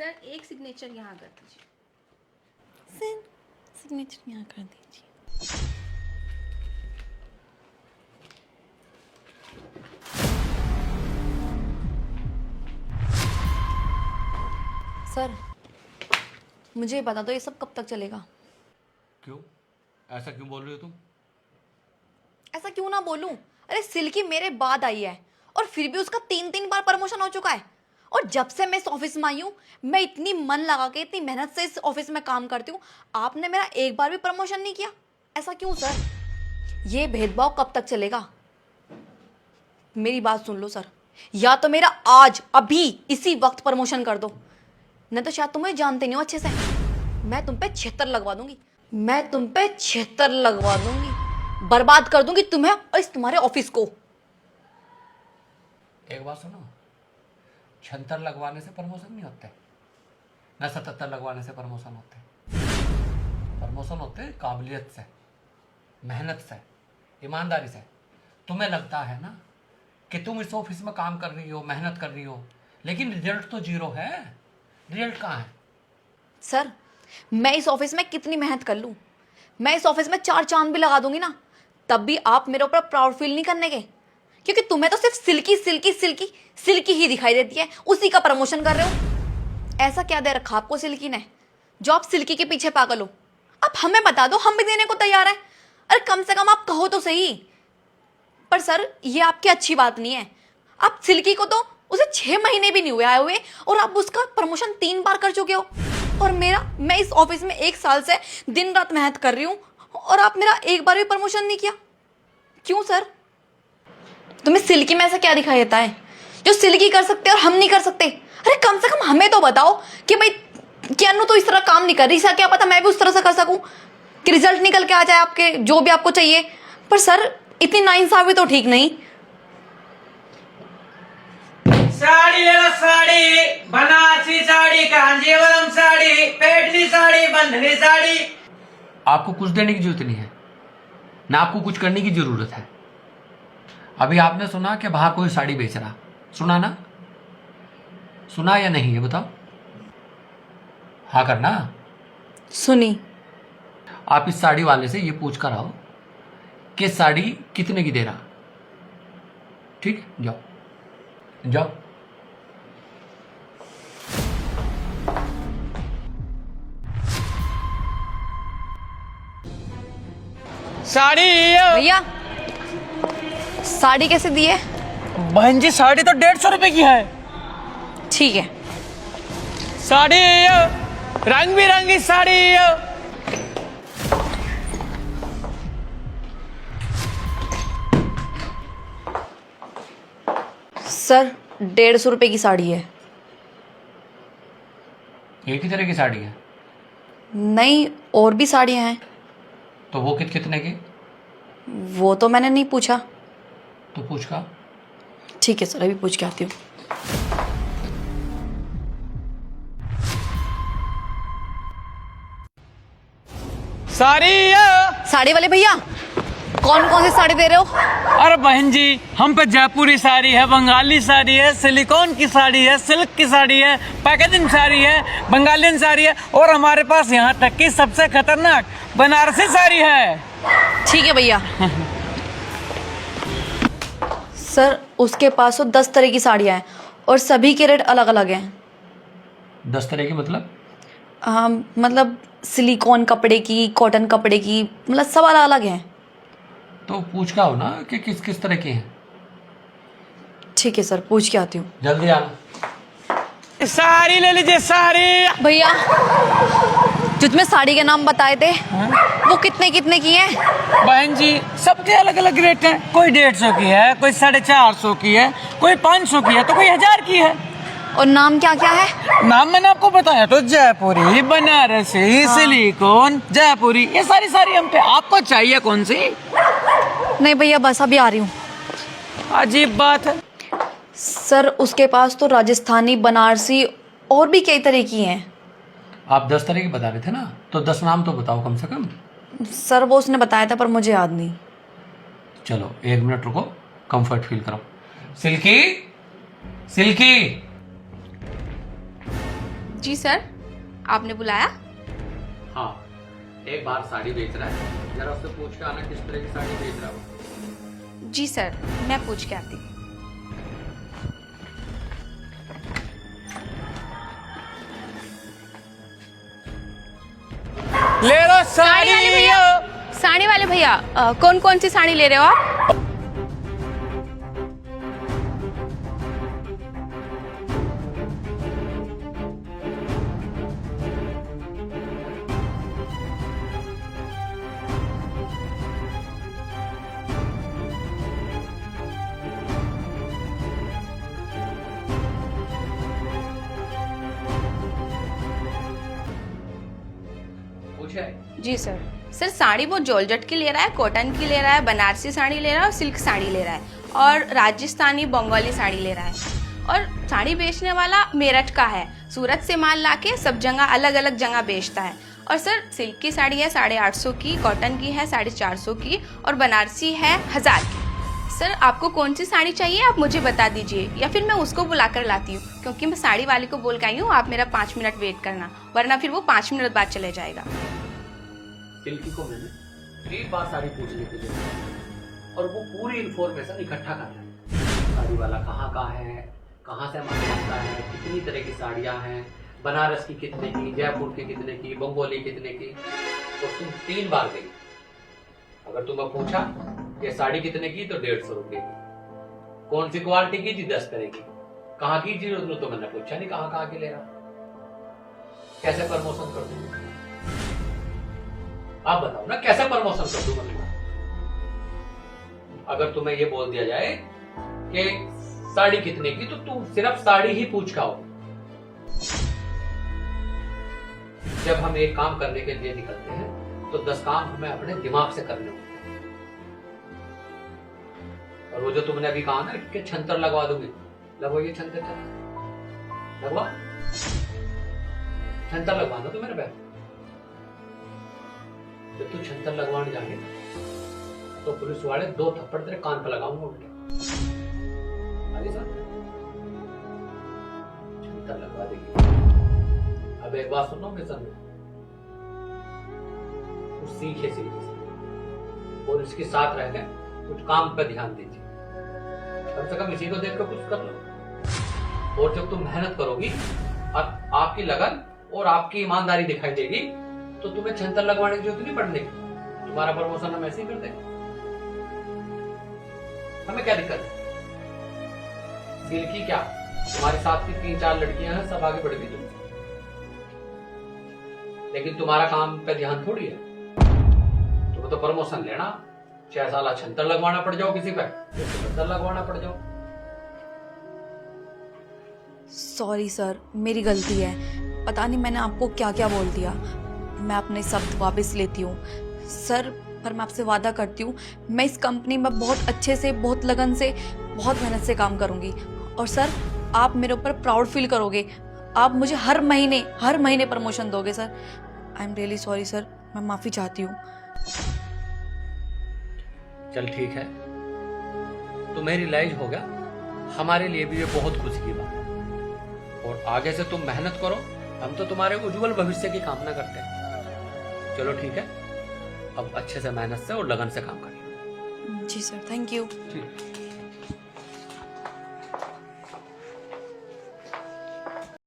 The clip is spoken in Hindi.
सर एक सिग्नेचर यहाँ कर दीजिए। सर सिग्नेचर यहाँ कर दीजिए। सर मुझे ये बता दो, ये सब कब तक चलेगा? क्यों? ऐसा क्यों बोल रही हो तुम? ऐसा क्यों ना बोलूं? अरे सिल्की मेरे बाद आई है और फिर भी उसका 3 बार प्रमोशन हो चुका है। और जब से मैं इस ऑफिस में आई हूँ, मैं इतनी मन लगा के इतनी मेहनत से इस ऑफिस में काम करती हूँ, आपने मेरा एक बार भी प्रमोशन नहीं किया। ऐसा क्यों सर? ये भेदभाव कब तक चलेगा? मेरी बात सुन लो सर, या तो मेरा आज अभी इसी वक्त प्रमोशन कर दो, नहीं तो शायद तुम्हें जानते नहीं हो अच्छे से, मैं तुम पे 76 लगवा दूंगी। मैं तुम पे 76 लगवा दूंगी, बर्बाद कर दूंगी तुम्हें और इस तुम्हारे ऑफिस को। एक बात सुनो, 76 लगवाने से प्रमोशन नहीं होते, न 77 लगवाने से प्रमोशन होते। प्रमोशन होते काबिलियत से, मेहनत से, ईमानदारी से। तुम्हें लगता है ना कि तुम इस ऑफिस में काम कर रही हो, मेहनत कर रही हो, लेकिन रिजल्ट तो जीरो है। रिजल्ट कहाँ है? सर मैं इस ऑफिस में कितनी मेहनत कर लूं, मैं इस ऑफिस में 4 चांद भी लगा दूंगी ना, तब भी आप मेरे ऊपर प्राउड फील नहीं करने के, क्योंकि तुम्हें तो सिर्फ सिल्की सिल्की सिल्की सिल्की ही दिखाई देती है, उसी का प्रमोशन कर रहे हो। ऐसा क्या दे रखा आपको सिल्की ने जो आप सिल्की के पीछे पागल हो? आप हमें बता दो, हम भी देने को तैयार हैं। अरे कम से कम आप कहो तो सही। पर सर ये आपकी अच्छी बात नहीं है, आप सिल्की को तो उसे 6 महीने भी नहीं हुए आए हुए और आप उसका प्रमोशन 3 बार कर चुके हो। और मैं इस ऑफिस में 1 साल से दिन रात मेहनत कर रही हूँ और आप मेरा एक बार भी प्रमोशन नहीं किया। क्यों सर? तुम्हें सिल्की में ऐसा क्या दिखाई देता है जो सिल्की कर सकते और हम नहीं कर सकते? अरे कम से कम हमें तो बताओ कि भाई कि अनु तो इस तरह काम नहीं कर रही, क्या पता मैं भी उस तरह से कर सकूं कि रिजल्ट निकल के आ जाए आपके जो भी आपको चाहिए। पर सर इतनी नाइंसाफी तो ठीक नहीं। साड़ी ले लो, साड़ी बनारसी साड़ी, कांजीवरम साड़ी, पेटनी साड़ी, बंधनी साड़ी। आपको कुछ देने की जरूरत नहीं है, ना आपको कुछ करने की जरूरत है। अभी आपने सुना कि बाहर कोई साड़ी बेच रहा, सुना ना? सुना या नहीं, ये बताओ। हाँ करना। सुनी। आप इस साड़ी वाले से ये पूछ कर आओ कि साड़ी कितने की दे रहा। ठीक, जाओ जाओ। साड़ी भैया साड़ी कैसे दी है? बहन जी, साड़ी तो 150 रुपए की है। ठीक है। साड़ी रंग बिरंगी साड़ी। सर 150 रुपए की साड़ी है। एक ही तरह की साड़ी है? नहीं, और भी साड़ियां हैं। तो वो कितने की? वो तो मैंने नहीं पूछा। तो पूछ का। ठीक है सर, अभी पूछ के आती हूँ। साड़ी वाले भैया, कौन कौन सी साड़ी दे रहे हो? अरे बहन जी, हम पे जयपुरी साड़ी है, बंगाली साड़ी है, सिलिकॉन की साड़ी है, सिल्क की साड़ी है, पैकेजिंग साड़ी है, बंगालियन साड़ी है, और हमारे पास यहाँ तक की सबसे खतरनाक बनारसी साड़ी है। ठीक है भैया। सर उसके पास तो 10 तरह की साड़ियाँ हैं और सभी के रेट अलग अलग हैं। 10 तरह की मतलब? मतलब सिलिकॉन कपड़े की, कॉटन कपड़े की, मतलब सब अलग अलग हैं। तो पूछ का हो ना कि किस किस तरह की हैं। ठीक है सर, पूछ के आती हूँ। जल्दी आना। साड़ी ले लीजिए, साड़ी। भैया जो तुम्हें साड़ी के नाम बताए थे वो कितने कितने की हैं? बहन जी सबके अलग अलग रेट हैं, कोई 150 की है, कोई 450 की है, कोई 500 की है, तो कोई 1000 की है। और नाम क्या क्या है? नाम मैंने आपको बताया तो, जयपुरी, बनारसी, सिलिकॉन, जयपुरी, ये सारी हम पे। आपको चाहिए कौन सी? नहीं भैया बस अभी आ रही हूँ। अजीब बात है। सर उसके पास तो राजस्थानी, बनारसी और भी कई तरह की हैं। आप 10 तरह की बता रहे थे ना, तो 10 नाम तो बताओ कम से कम। सर वो उसने बताया था पर मुझे याद नहीं। चलो 1 मिनट रुको, कंफर्ट फील करो। Silky, Silky. जी सर, आपने बुलाया? हाँ, एक बार साड़ी बेच रहा है, जरा उससे पूछ के आना किस तरह की साड़ी बेच रहा है वो। जी सर, मैं पूछ के आती हूँ। ले लो साड़ी वाले भैया, साड़ी वाले भैया, कौन कौन सी साड़ी ले रहे हो आप? पूछे? जी सर। सर साड़ी वो जॉर्जेट की ले रहा है, कॉटन की ले रहा है, बनारसी साड़ी ले रहा है और सिल्क साड़ी ले रहा है और राजस्थानी बंगाली साड़ी ले रहा है। और साड़ी बेचने वाला मेरठ का है, सूरत से माल लाके सब जगह अलग अलग जगह बेचता है। और सर सिल्क की साड़ी है 850 की, कॉटन की है 450 की और बनारसी है 1000 की। सर आपको कौन सी साड़ी चाहिए आप मुझे बता दीजिए, या फिर मैं उसको बुला कर लाती हूँ, क्योंकि मैं साड़ी वाले को बोल के आई हूँ आप मेरा 5 मिनट वेट करना, वरना फिर वो 5 मिनट बाद चले जाएगा। सिल्की को मैंने 3 बार साड़ी पूछने के लिए और वो पूरी इंफॉर्मेशन इकट्ठा कर रहा है। साड़ी वाला कहाँ का है, कहाँ से माल आता है, कितनी तरह की साड़ियाँ हैं, बनारस की कितने की, जयपुर की कितने की, बंगोली कितने की। तो तुम 3 बार गई। अगर तुम्हें पूछा ये साड़ी कितने की तो 150 रुपए की, कौन सी क्वालिटी की थी 10 तरह की, कहाँ की थी तो मैंने पूछा नहीं कहाँ की ले रहा, कैसे प्रमोशन कर दूंगा? आप बताओ ना, कैसे प्रमोशन कर दूं मैं? अगर तुम्हें ये बोल दिया जाए कि साड़ी कितने की तो तुम सिर्फ साड़ी ही पूछ खाओ। जब हम एक काम करने के लिए निकलते हैं तो 10 काम हमें अपने दिमाग से करने होते हैं। और वो जो तुमने अभी कहा ना कि छंतर लगवा दूंगी, लगवा ये छंतर लगवा, छंतर लगवाना तो मेरे पैर। जब तू छंतर लगवाने जाएंगे तो पुलिस वाले 2 थप्पड़ तेरे कान पर लगाऊंगा उल्टे। आगे सर छंतर लगवा देगी। अब एक बात सुनो मेरे सामने, कुछ सीखे और इसके साथ रहने कुछ काम पर ध्यान दीजिए। कम से कम इसी को देख कर कुछ कर लो। और जब तुम मेहनत करोगी और आपकी लगन और आपकी ईमानदारी दिखाई देगी तो तुम्हें छंतर लगवाने की जरूरत नहीं पड़ने की। तुम्हारा प्रमोशन हम ऐसे ही कर देंगे, हमें क्या दिक्कत है? सिल्की क्या, तुम्हारे साथ की 3-4 लड़कियां हैं, सब आगे बढ़ गई तुम, लेकिन तुम्हारा काम पे ध्यान थोड़ी है। तुम्हें तो प्रमोशन लेना, 6 साल छंतर लगवाना पड़ जाओ किसी पे, छंतर लगवाना पड़ जाओ। सॉरी सर, मेरी गलती है, पता नहीं मैंने आपको क्या क्या बोल दिया। मैं अपने शब्द वापस लेती हूँ सर, पर मैं आपसे वादा करती हूँ मैं इस कंपनी में बहुत अच्छे से, बहुत लगन से, बहुत मेहनत से काम करूँगी। और सर आप मेरे ऊपर प्राउड फील करोगे, आप मुझे हर महीने प्रमोशन दोगे sir. I am really sorry sir, मैं माफ़ी चाहती हूँ। चल ठीक है, तुम्हें रियलाइज हो गया, हमारे लिए भी ये बहुत खुशी की बात है। और आगे से तुम मेहनत करो, हम तो तुम्हारे उज्जवल भविष्य की कामना करते हैं। चलो ठीक है, अब अच्छे से मेहनत से और लगन से काम करिए। जी सर, थैंक यू। ठीक।